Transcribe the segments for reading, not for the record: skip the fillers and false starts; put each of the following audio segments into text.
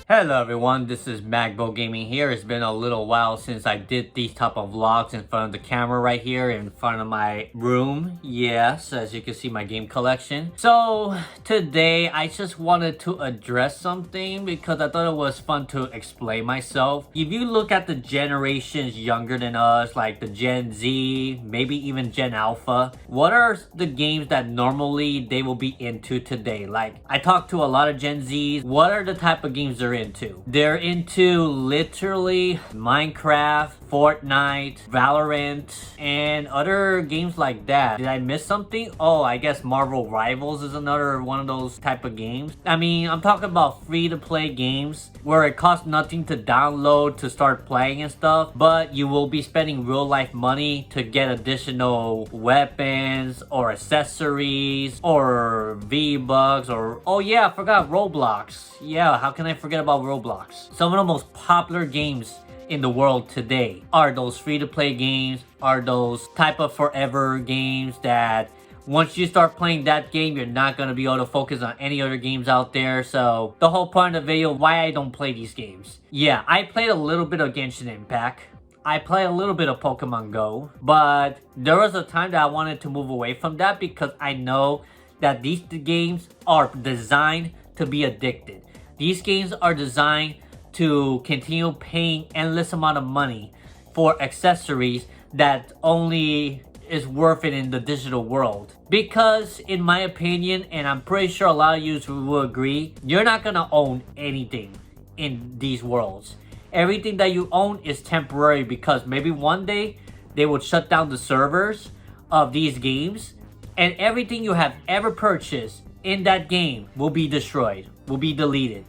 Hello everyone, this is Magbo Gaming here. It's been a little while since I did these type of vlogs in front of the camera right here in front of my room. Yes, as you can see my game collection. So today I just wanted to address something because I thought it was fun to explain myself. If you look at the generations younger than us, like the Gen Z, maybe even Gen Alpha, what are the games that normally they will be into today? Like I talked to a lot of Gen Zs. What are the type of games they're into? They're into literally Minecraft, Fortnite, Valorant, and other games like that. Did I miss something? Oh, I guess Marvel Rivals is another one of those type of games. I mean, I'm talking about free-to-play games where it costs nothing to download to start playing and stuff, but you will be spending real-life money to get additional weapons or accessories or V-Bucks or... Oh yeah, I forgot Roblox. Yeah, how can I forget about Roblox? Some of the most popular games in the world today are those free-to-play games, are those type of forever games that once you start playing that game, you're not going to be able to focus on any other games out there. So the whole point of the video, why I don't play these games. Yeah, I played a little bit of Genshin Impact. I play a little bit of Pokemon Go, but there was a time that I wanted to move away from that because I know that these games are designed to be addicted. These games are designed to continue paying endless amount of money for accessories that only is worth it in the digital world. Because in my opinion, and I'm pretty sure a lot of you will agree, you're not gonna own anything in these worlds. Everything that you own is temporary because maybe one day they will shut down the servers of these games and everything you have ever purchased in that game will be destroyed, will be deleted.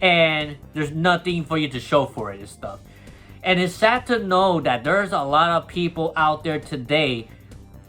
And there's nothing for you to show for it and stuff. And it's sad to know that there's a lot of people out there today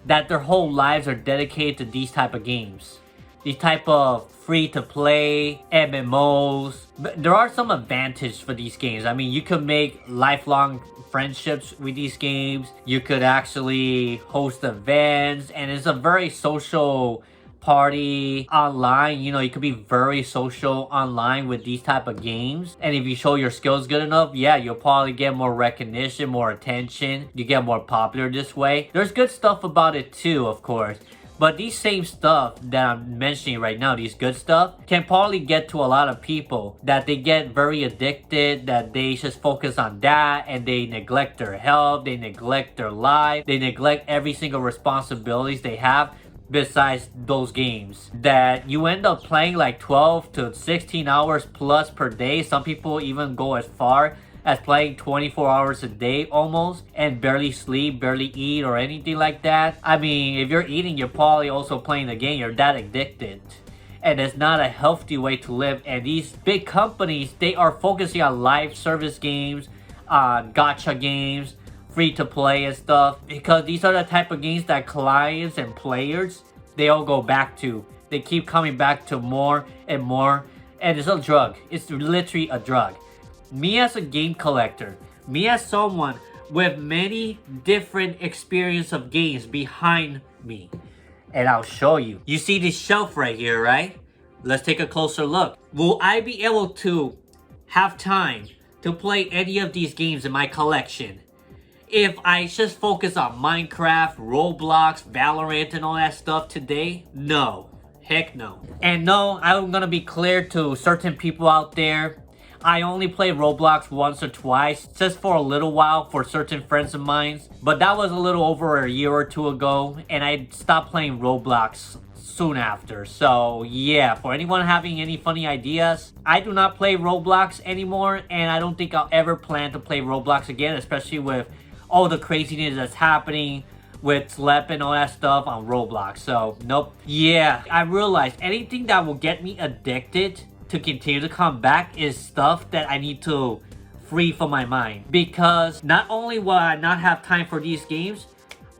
that their whole lives are dedicated to these type of games. These type of free-to-play MMOs. But there are some advantages for these games. I mean, you could make lifelong friendships with these games. You could actually host events. And it's a very social party online. You know, you could be very social online with these type of games, and if you show your skills good enough, yeah, you'll probably get more recognition, more attention. You get more popular this way. There's good stuff about it too, of course, but these same stuff that I'm mentioning right now, these good stuff, can probably get to a lot of people that they get very addicted, that they just focus on that and they neglect their health, they neglect their life, they neglect every single responsibilities they have besides those games, that you end up playing like 12 to 16 hours plus per day. Some people even go as far as playing 24 hours a day almost and barely sleep, barely eat or anything like that. I mean, if you're eating, you're probably also playing the game. You're that addicted. And it's not a healthy way to live. And these big companies, they are focusing on live service games, on gacha games, free to play and stuff, because these are the type of games that clients and players, they all go back to. They keep coming back to more and more, and it's a drug. It's literally a drug. Me as a game collector, me as someone with many different experience of games behind me, and I'll show you. You see this shelf right here, right? Let's take a closer look. Will I be able to have time to play any of these games in my collection if I just focus on Minecraft, Roblox, Valorant, and all that stuff today? No. Heck no. And no, I'm gonna be clear to certain people out there. I only play Roblox once or twice, just for a little while for certain friends of mine. But that was a little over a year or two ago, and I stopped playing Roblox soon after. So yeah, for anyone having any funny ideas, I do not play Roblox anymore, and I don't think I'll ever plan to play Roblox again, especially with all the craziness that's happening with Slep and all that stuff on Roblox. So nope. Yeah, I realized anything that will get me addicted to continue to come back is stuff that I need to free from my mind, because not only will I not have time for these games,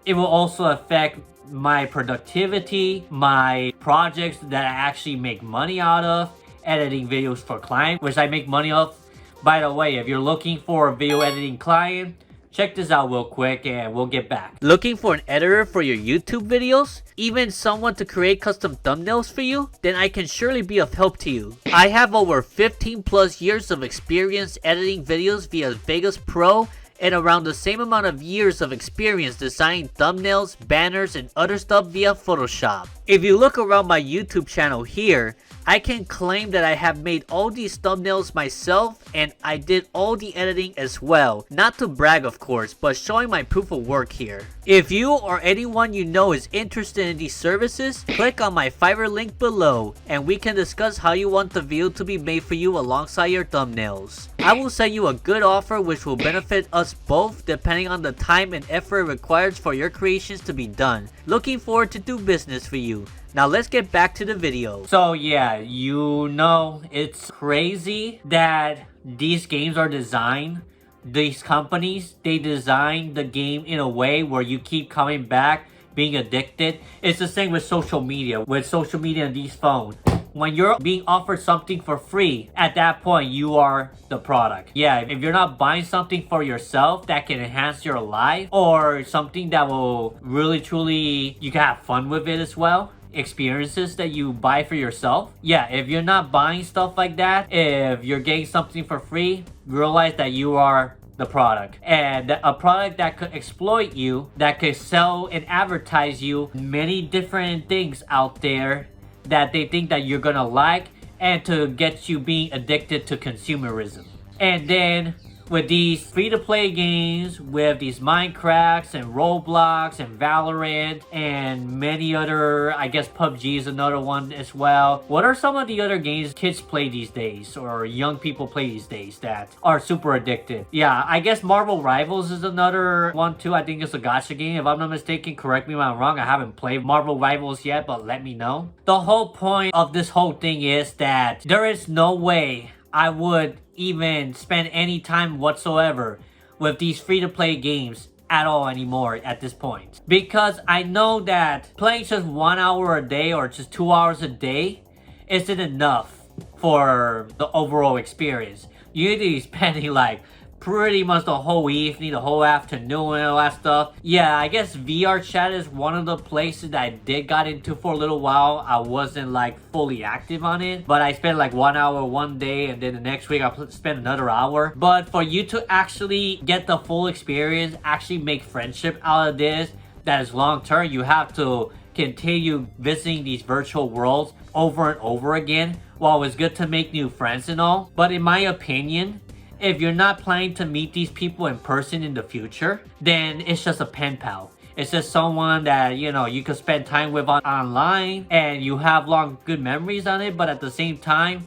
it will also affect my productivity, my projects that I actually make money out of, editing videos for clients, which I make money off. By the way, if you're looking for a video editing client, Check this out real quick and we'll get back. Looking for an editor for your YouTube videos? Even someone to create custom thumbnails for you? Then I can surely be of help to you. I have over 15 plus years of experience editing videos via Vegas Pro and around the same amount of years of experience designing thumbnails, banners, and other stuff via Photoshop. If you look around my YouTube channel here, I can claim that I have made all these thumbnails myself and I did all the editing as well. Not to brag of course, but showing my proof of work here. If you or anyone you know is interested in these services, click on my Fiverr link below and we can discuss how you want the video to be made for you alongside your thumbnails. I will send you a good offer which will benefit us both depending on the time and effort required for your creations to be done. Looking forward to do business for you. Now let's get back to the video. So yeah, you know, it's crazy that these games are designed. These companies, they design the game in a way where you keep coming back, being addicted. It's the same with social media. With social media and these phones. When you're being offered something for free, at that point, you are the product. Yeah, if you're not buying something for yourself that can enhance your life or something that will really truly, you can have fun with it as well. Experiences that you buy for yourself. Yeah, if you're not buying stuff like that, if you're getting something for free, realize that you are the product. And a product that could exploit you, that could sell and advertise you many different things out there that they think that you're gonna like and to get you being addicted to consumerism. And then with these free-to-play games, with these Minecrafts and Roblox and Valorant and many other, I guess PUBG is another one as well. What are some of the other games kids play these days or young people play these days that are super addictive? Yeah, I guess Marvel Rivals is another one too. I think it's a gacha game. If I'm not mistaken, correct me if I'm wrong. I haven't played Marvel Rivals yet, but let me know. The whole point of this whole thing is that there is no way I would even spend any time whatsoever with these free-to-play games at all anymore at this point. Because I know that playing just 1 hour a day or just 2 hours a day isn't enough for the overall experience. You need to be spending like pretty much the whole evening, the whole afternoon and all that stuff. Yeah, I guess VR chat is one of the places that I did got into for a little while. I wasn't like fully active on it, but I spent like 1 hour one day and then the next week I spent another hour. But for you to actually get the full experience, actually make friendship out of this, that is long term, you have to continue visiting these virtual worlds over and over again. While it's good to make new friends and all, but in my opinion, if you're not planning to meet these people in person in the future, then it's just a pen pal. It's just someone that, you know, you could spend time with online and you have long good memories on it, but at the same time,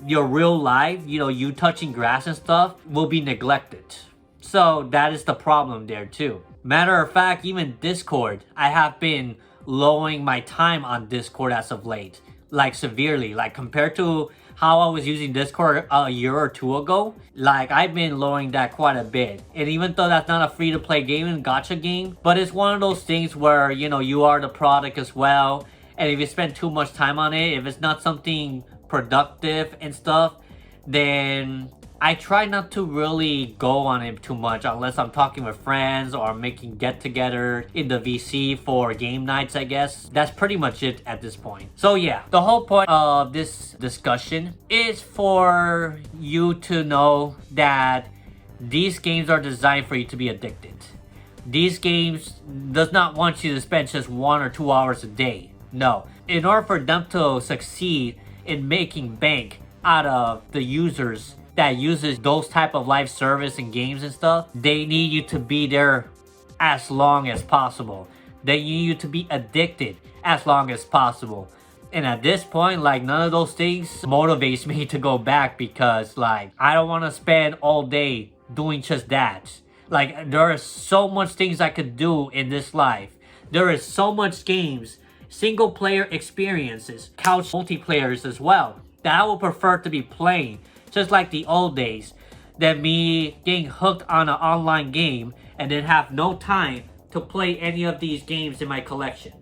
your real life, you know, you touching grass and stuff will be neglected. So that is the problem there too. Matter of fact, even Discord, I have been lowering my time on Discord as of late. Like severely, like compared to how I was using Discord a year or two ago, like I've been lowering that quite a bit. And even though that's not a free-to-play game and gacha game, but it's one of those things where, you know, you are the product as well. And if you spend too much time on it, if it's not something productive and stuff, then I try not to really go on it too much unless I'm talking with friends or making get-together in the VC for game nights, I guess. That's pretty much it at this point. So yeah, the whole point of this discussion is for you to know that these games are designed for you to be addicted. These games does not want you to spend just 1 or 2 hours a day. No. In order for them to succeed in making bank out of the users that uses those type of live service and games and stuff, they need you to be there as long as possible. They need you to be addicted as long as possible. And at this point, like, none of those things motivates me to go back because, like, I don't want to spend all day doing just that. Like, there are so much things I could do in this life. There is so much games, single player experiences, couch multiplayers as well, that I would prefer to be playing just like the old days, than me getting hooked on an online game and then have no time to play any of these games in my collection.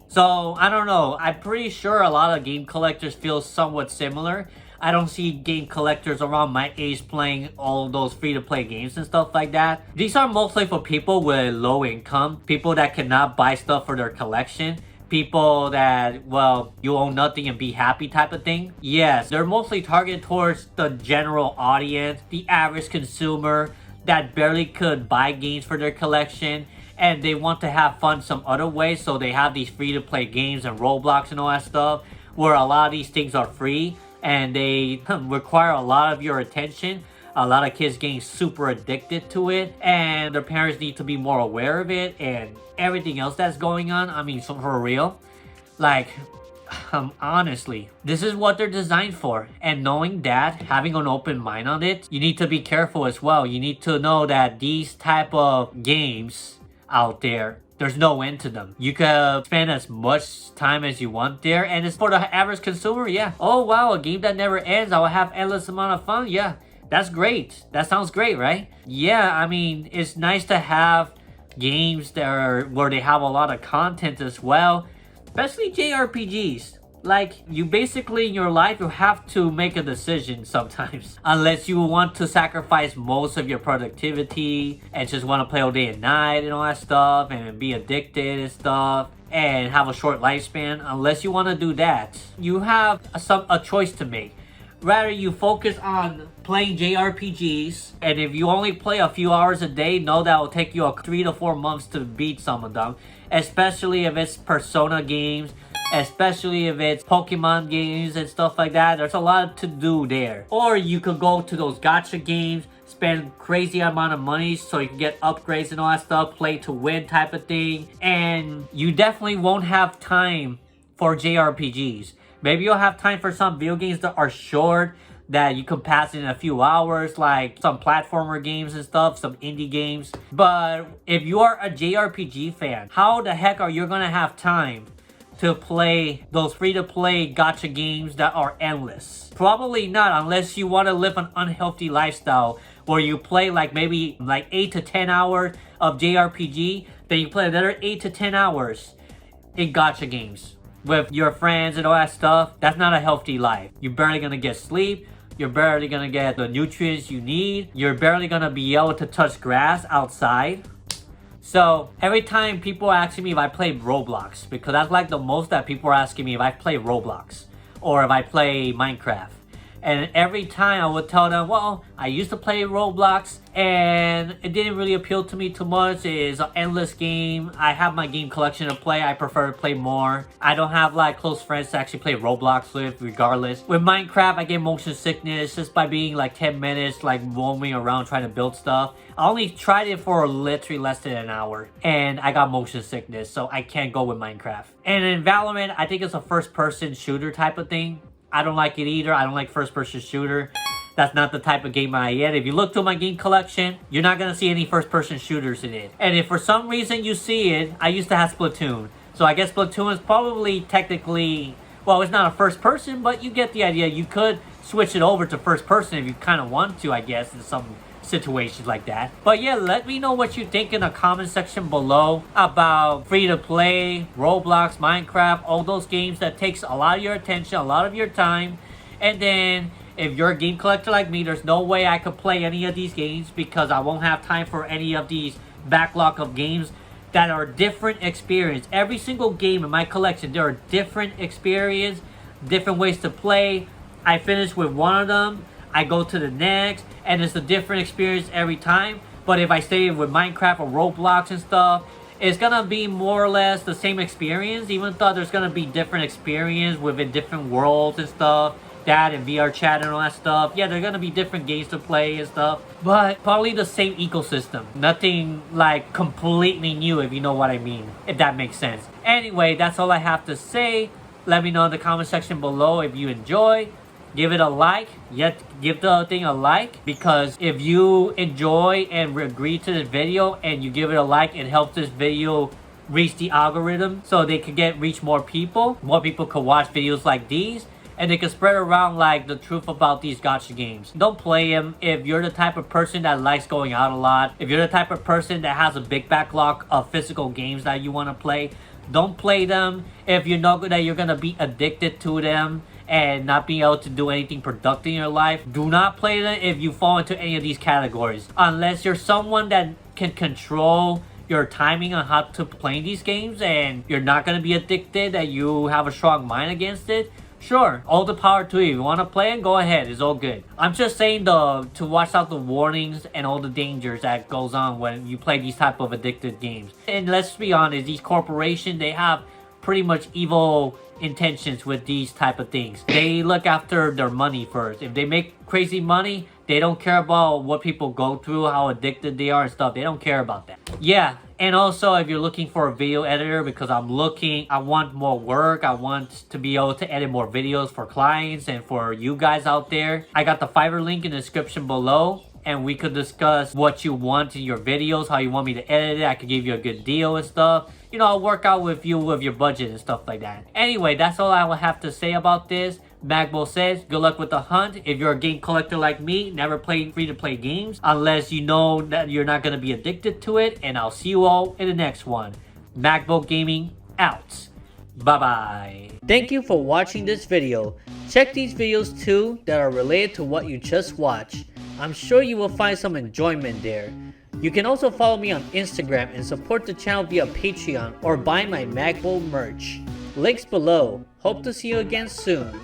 So, I don't know. I'm pretty sure a lot of game collectors feel somewhat similar. I don't see game collectors around my age playing all those free-to-play games and stuff like that. These are mostly for people with low income, people that cannot buy stuff for their collection, people that, well, you own nothing and be happy type of thing. Yes, they're mostly targeted towards the general audience, the average consumer that barely could buy games for their collection, and they want to have fun some other ways, so they have these free-to-play games and Roblox and all that stuff, where a lot of these things are free, and they require a lot of your attention. A lot of kids getting super addicted to it, and their parents need to be more aware of it and everything else that's going on. I mean, so for real, like, honestly, this is what they're designed for. And knowing that, having an open mind on it, you need to be careful as well. You need to know that these type of games out there, there's no end to them. You can spend as much time as you want there, and it's for the average consumer. Yeah, oh wow, a game that never ends, I will have endless amount of fun. Yeah, that's great. That sounds great, right? Yeah, I mean, it's nice to have games that are where they have a lot of content as well, especially JRPGs. Like, you basically in your life, you have to make a decision sometimes. Unless you want to sacrifice most of your productivity and just want to play all day and night and all that stuff and be addicted and stuff and have a short lifespan. Unless you want to do that, you have a choice to make. Rather, you focus on playing JRPGs, and if you only play a few hours a day, know that will take you 3 to 4 months to beat some of them. Especially if it's Persona games, especially if it's Pokemon games and stuff like that. There's a lot to do there. Or you could go to those gacha games, spend crazy amount of money so you can get upgrades and all that stuff, play to win type of thing, and you definitely won't have time for JRPGs. Maybe you'll have time for some video games that are short, that you can pass in a few hours, like some platformer games and stuff, some indie games. But if you are a JRPG fan, how the heck are you gonna have time to play those free-to-play gacha games that are endless? Probably not, unless you want to live an unhealthy lifestyle where you play maybe 8 to 10 hours of JRPG, then you play another 8 to 10 hours in gacha games with your friends and all that stuff. That's not a healthy life. You're barely gonna get sleep. You're barely gonna get the nutrients you need. You're barely gonna be able to touch grass outside. So every time people are asking me if I play Roblox, because that's like the most that people are asking me if I play Roblox or if I play Minecraft. And every time I would tell them, well, I used to play Roblox and it didn't really appeal to me too much. It's an endless game. I have my game collection to play. I prefer to play more. I don't have close friends to actually play Roblox with regardless. With Minecraft, I get motion sickness just by being 10 minutes roaming around trying to build stuff. I only tried it for literally less than an hour and I got motion sickness, so I can't go with Minecraft. And in Valorant, I think it's a first-person shooter type of thing. I don't like it either. I don't like first-person shooter. That's not the type of game I get. If you look through my game collection, you're not going to see any first-person shooters in it. And if for some reason you see it, I used to have Splatoon. So I guess Splatoon is probably technically, well, it's not a first-person, but you get the idea. You could switch it over to first-person if you kind of want to, I guess, in some situations like that. But yeah, let me know what you think in the comment section below about free-to-play, Roblox, Minecraft, all those games that takes a lot of your attention, a lot of your time. And then if you're a game collector like me, there's no way I could play any of these games because I won't have time for any of these backlog of games that are different experience. Every single game in my collection, there are different experience, different ways to play. I finish with one of them, I go to the next, and it's a different experience every time. But if I stay with Minecraft or Roblox and stuff, it's gonna be more or less the same experience, even though there's gonna be different experience within different worlds and stuff, that and VR chat and all that stuff. Yeah, there are gonna be different games to play and stuff, but probably the same ecosystem. Nothing completely new, if you know what I mean, if that makes sense. Anyway, that's all I have to say. Let me know in the comment section below if you enjoy. Give it a like. Yet give the thing a like, because if you enjoy and agree to this video and you give it a like, it helps this video reach the algorithm so they can reach more people. More people could watch videos like these, and they can spread around the truth about these gacha games. Don't play them if you're the type of person that likes going out a lot. If you're the type of person that has a big backlog of physical games that you want to play, don't play them if you know that you're gonna be addicted to them and not being able to do anything productive in your life, do not play them if you fall into any of these categories. Unless you're someone that can control your timing on how to play these games and you're not going to be addicted, that you have a strong mind against it, sure, all the power to you. If you want to play it, go ahead. It's all good. I'm just saying to watch out the warnings and all the dangers that goes on when you play these type of addictive games. And let's be honest, these corporations, they have pretty much evil intentions with these type of things. They look after their money first. If they make crazy money, they don't care about what people go through, how addicted they are and stuff. They don't care about that. Yeah, and also if you're looking for a video editor, because I want more work. I want to be able to edit more videos for clients and for you guys out there. I got the Fiverr link in the description below, and we could discuss what you want in your videos, how you want me to edit it. I could give you a good deal and stuff. You know, I'll work out with you with your budget and stuff like that. Anyway, that's all I will have to say about this. Magbo says, good luck with the hunt. If you're a game collector like me, never play free-to-play games unless you know that you're not going to be addicted to it. And I'll see you all in the next one. Magbo Gaming out. Bye-bye. Thank you for watching this video. Check these videos too that are related to what you just watched. I'm sure you will find some enjoyment there. You can also follow me on Instagram and support the channel via Patreon or buy my Magbo merch. Links below. Hope to see you again soon.